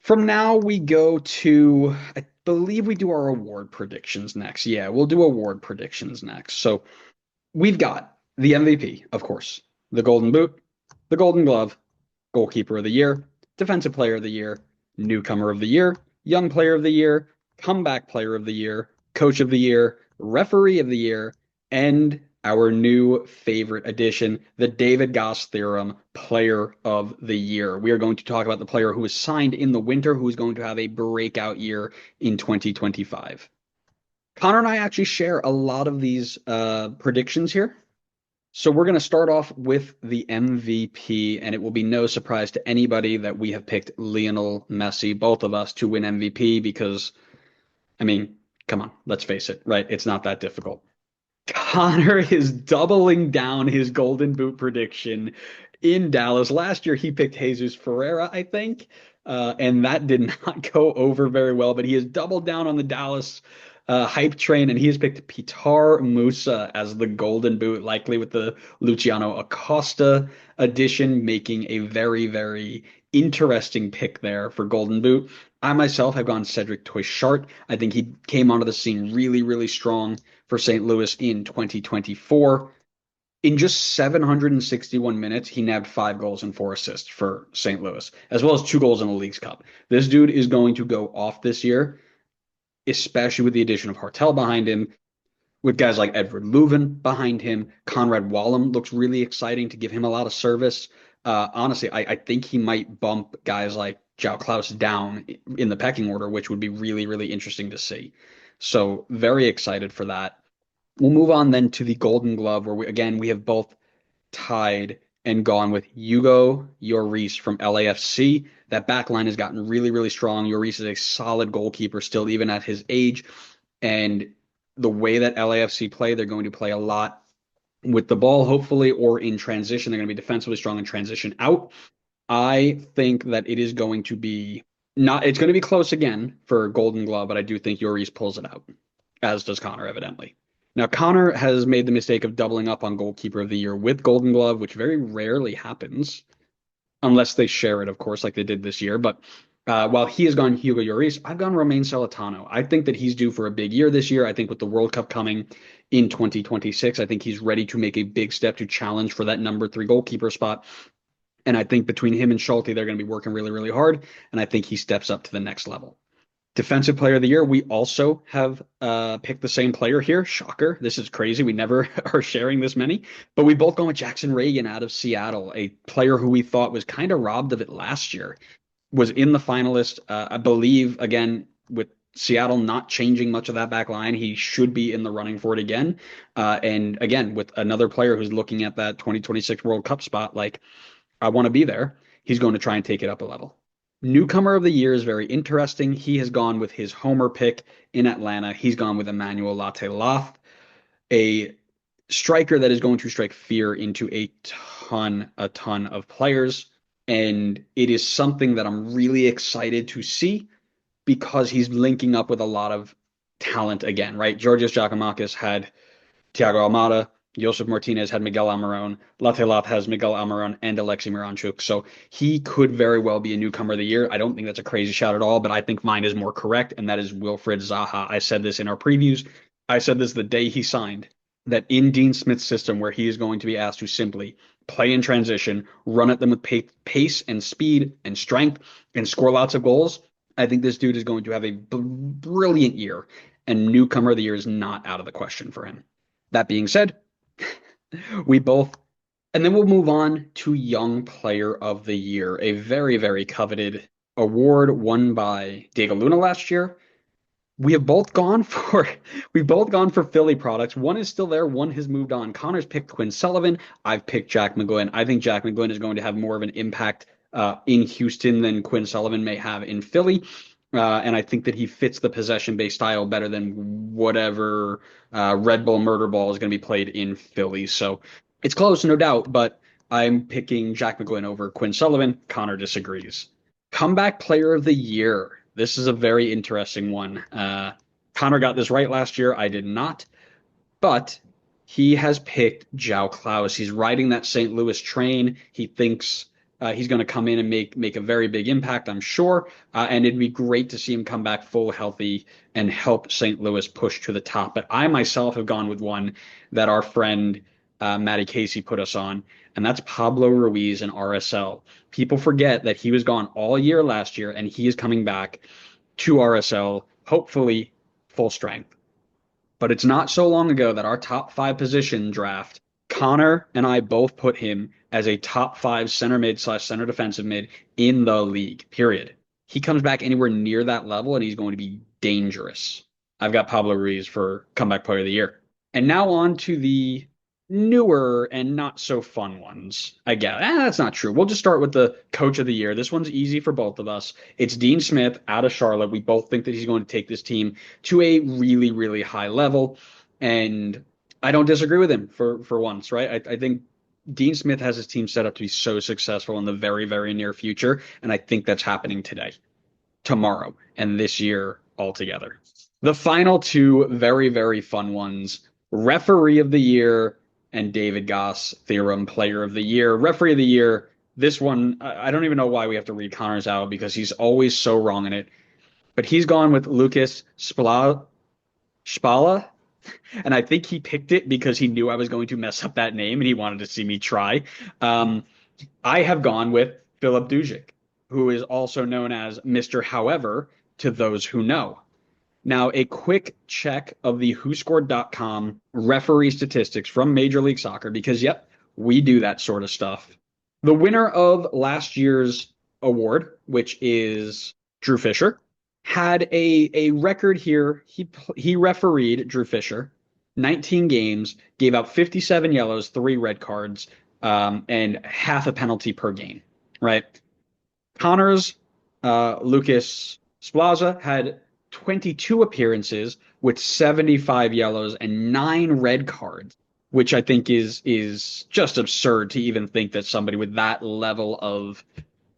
From now, we go to, I believe we do our award predictions next. Yeah, we'll do award predictions next. So we've got the MVP, of course, the Golden Boot, the Golden Glove, Goalkeeper of the Year, Defensive Player of the Year, Newcomer of the Year, Young Player of the Year, Comeback Player of the Year, Coach of the Year, Referee of the Year, and our new favorite addition, the David Goss Theorem Player of the Year. We are going to talk about the player who was signed in the winter, who is going to have a breakout year in 2025. Connor and I actually share a lot of these predictions here. So we're going to start off with the MVP, and it will be no surprise to anybody that we have picked Lionel Messi, both of us, to win MVP because, I mean, come on, let's face it, right? It's not that difficult. Connor is doubling down his Golden Boot prediction in Dallas. Last year, he picked Jesus Ferreira, I think, and that did not go over very well, but he has doubled down on the Dallas hype train, and he has picked Pitar Musa as the Golden Boot, likely with the Luciano Acosta addition, making a very, very interesting pick there for Golden Boot. I myself have gone Cedric Toychart. I think he came onto the scene really, really strong for St. Louis in 2024. In just 761 minutes, he nabbed 5 goals and 4 assists for St. Louis, as well as 2 goals in the League's Cup. This dude is going to go off this year, especially with the addition of Hartel behind him, with guys like Edward Leuven behind him. Conrad Wallem looks really exciting to give him a lot of service. Honestly, I think he might bump guys like João Klaus down in the pecking order, which would be really, really interesting to see. So very excited for that. We'll move on then to the Golden Glove, where we have both tied and gone with Hugo Lloris from LAFC. That back line has gotten really, really strong. Lloris is a solid goalkeeper still, even at his age. And the way that LAFC play, they're going to play a lot with the ball, hopefully, or in transition. They're going to be defensively strong in transition out. I think that it is going to be not, it's going to be close again for Golden Glove, but I do think Lloris pulls it out, as does Connor, evidently. Now, Connor has made the mistake of doubling up on Goalkeeper of the Year with Golden Glove, which very rarely happens, unless they share it, of course, like they did this year. But while he has gone Hugo Lloris, I've gone Romain Celentano. I think that he's due for a big year this year. I think with the World Cup coming in 2026, I think he's ready to make a big step to challenge for that number 3 goalkeeper spot. And I think between him and Schulte, they're going to be working really, really hard. And I think he steps up to the next level. Defensive Player of the Year, we also have picked the same player here. Shocker. This is crazy. We never are sharing this many. But we both gone with Jackson Reagan out of Seattle, a player who we thought was kind of robbed of it last year. Was in the finalist, I believe, again, with Seattle not changing much of that back line, he should be in the running for it again. And again, with another player who's looking at that 2026 World Cup spot, like, I want to be there, he's going to try and take it up a level. Newcomer of the year is very interesting. He has gone with his homer pick in Atlanta. He's gone with Emmanuel Latelaf, a striker that is going to strike fear into a ton of players. And it is something that I'm really excited to see because he's linking up with a lot of talent again, right? Georgios Giacomakis had Thiago Almada. Josef Martinez had Miguel Almiron. Latelaf has Miguel Almiron and Alexei Miranchuk. So he could very well be a newcomer of the year. I don't think that's a crazy shout at all, but I think mine is more correct, and that is Wilfried Zaha. I said this in our previews. I said this the day he signed, that in Dean Smith's system, where he is going to be asked to simply play in transition, run at them with pace and speed and strength, and score lots of goals, I think this dude is going to have a brilliant year, and newcomer of the year is not out of the question for him. That being said, we both, and then we'll move on to Young Player of the Year, a very, very coveted award won by Diego Luna last year. We've both gone for Philly products. One is still there, one has moved on. Connor's picked Quinn Sullivan. I've picked Jack McGlynn. I think Jack McGlynn is going to have more of an impact in Houston than Quinn Sullivan may have in Philly. And I think that he fits the possession-based style better than whatever Red Bull murder ball is going to be played in Philly. So it's close, no doubt, but I'm picking Jack McGlynn over Quinn Sullivan. Connor disagrees. Comeback Player of the Year. This is a very interesting one. Connor got this right last year. I did not. But he has picked João Klaus. He's riding that St. Louis train. He thinks He's going to come in and make a very big impact, I'm sure. And it'd be great to see him come back full healthy and help St. Louis push to the top. But I myself have gone with one that our friend Matty Casey put us on, and that's Pablo Ruiz in RSL. People forget that he was gone all year last year, and he is coming back to RSL, hopefully full strength. But it's not so long ago that our top five position draft, Connor and I both put him as a top five center mid slash center defensive mid in the league, period. He comes back anywhere near that level and he's going to be dangerous. I've got Pablo Ruiz for comeback player of the year. And now on to the newer and not so fun ones. I guess that's not true. We'll just start with the coach of the year. This one's easy for both of us. It's Dean Smith out of Charlotte. We both think that he's going to take this team to a really, really high level. And I don't disagree with him for once, right? I think Dean Smith has his team set up to be so successful in the very, very near future. And I think that's happening today, tomorrow, and this year altogether. The final two very, very fun ones, referee of the year and David Goss Theorem player of the year. Referee of the year, this one, I don't even know why we have to read Connor's out because he's always so wrong in it. But he's gone with Lucas Spala, and I think he picked it because he knew I was going to mess up that name and he wanted to see me try. I have gone with Philip Dujic, who is also known as Mr. However to those who know. Now, a quick check of the WhoScored.com referee statistics from Major League Soccer, because, yep, we do that sort of stuff. The winner of last year's award, which is Drew Fisher, had a record here. He refereed, Drew Fisher, 19 games, gave out 57 yellows, 3 red cards, and half a penalty per game, right? Connor's Lucas Splaza had 22 appearances with 75 yellows and 9 red cards, which I think is just absurd to even think that somebody with that level of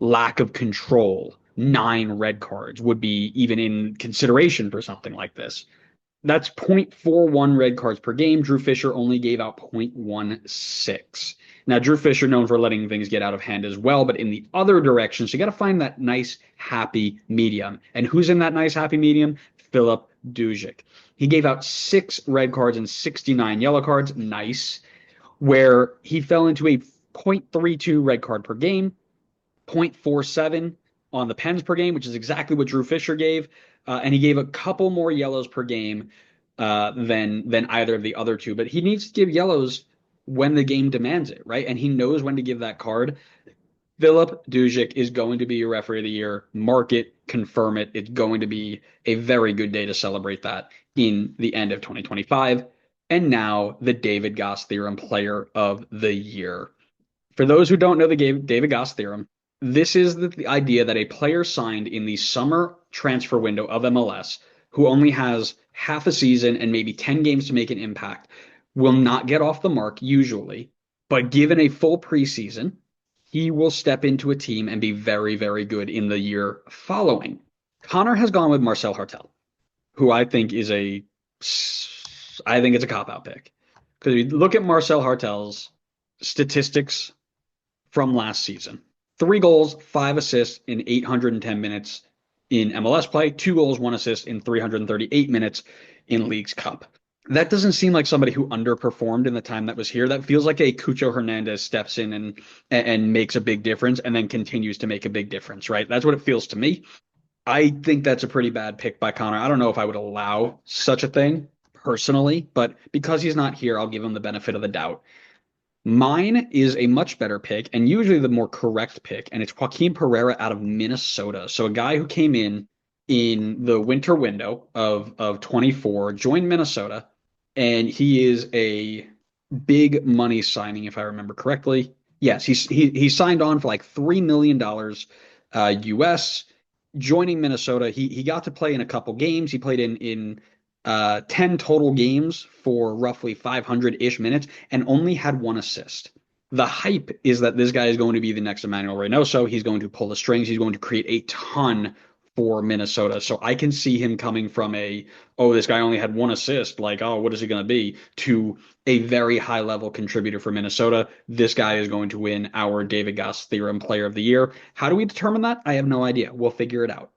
lack of control, 9 red cards, would be even in consideration for something like this. That's 0.41 red cards per game. Drew Fisher only gave out 0.16. Now, Drew Fisher known for letting things get out of hand as well, but in the other direction, so you got to find that nice, happy medium. And who's in that nice, happy medium? Philip Dujic. He gave out 6 red cards and 69 yellow cards. Nice. Where he fell into a 0.32 red card per game, 0.47 on the pens per game, which is exactly what Drew Fisher gave. And he gave a couple more yellows per game than either of the other two. But he needs to give yellows when the game demands it, right? And he knows when to give that card. Philip Dujic is going to be your referee of the year. Mark it, confirm it. It's going to be a very good day to celebrate that in the end of 2025. And now the David Goss Theorem player of the year. For those who don't know the David Goss Theorem, this is the idea that a player signed in the summer transfer window of MLS who only has half a season and maybe 10 games to make an impact will not get off the mark usually, but given a full preseason, he will step into a team and be very, very good in the year following. Connor has gone with Marcel Hartel, who I think it's a cop-out pick. Because if you look at Marcel Hartel's statistics from last season, 3 goals, 5 assists in 810 minutes in MLS play, 2 goals, 1 assist in 338 minutes in Leagues Cup. That doesn't seem like somebody who underperformed in the time that was here. That feels like a Cucho Hernandez steps in and makes a big difference and then continues to make a big difference, right? That's what it feels to me. I think that's a pretty bad pick by Connor. I don't know if I would allow such a thing personally, but because he's not here, I'll give him the benefit of the doubt. Mine is a much better pick and usually the more correct pick, and it's Joaquin Pereira out of Minnesota. So a guy who came in the winter window of 24, joined Minnesota, and he is a big money signing, if I remember correctly. Yes, he signed on for like $3 million US, joining Minnesota. He got to play in a couple games. He played in 10 total games for roughly 500-ish minutes and only had 1 assist. The hype is that this guy is going to be the next Emmanuel Reynoso. He's going to pull the strings. He's going to create a ton for Minnesota. So I can see him coming from oh, this guy only had one assist, like, oh, what is he going to be, to a very high level contributor for Minnesota. This guy is going to win our David Goss Theorem Player of the Year. How do we determine that? I have no idea. We'll figure it out.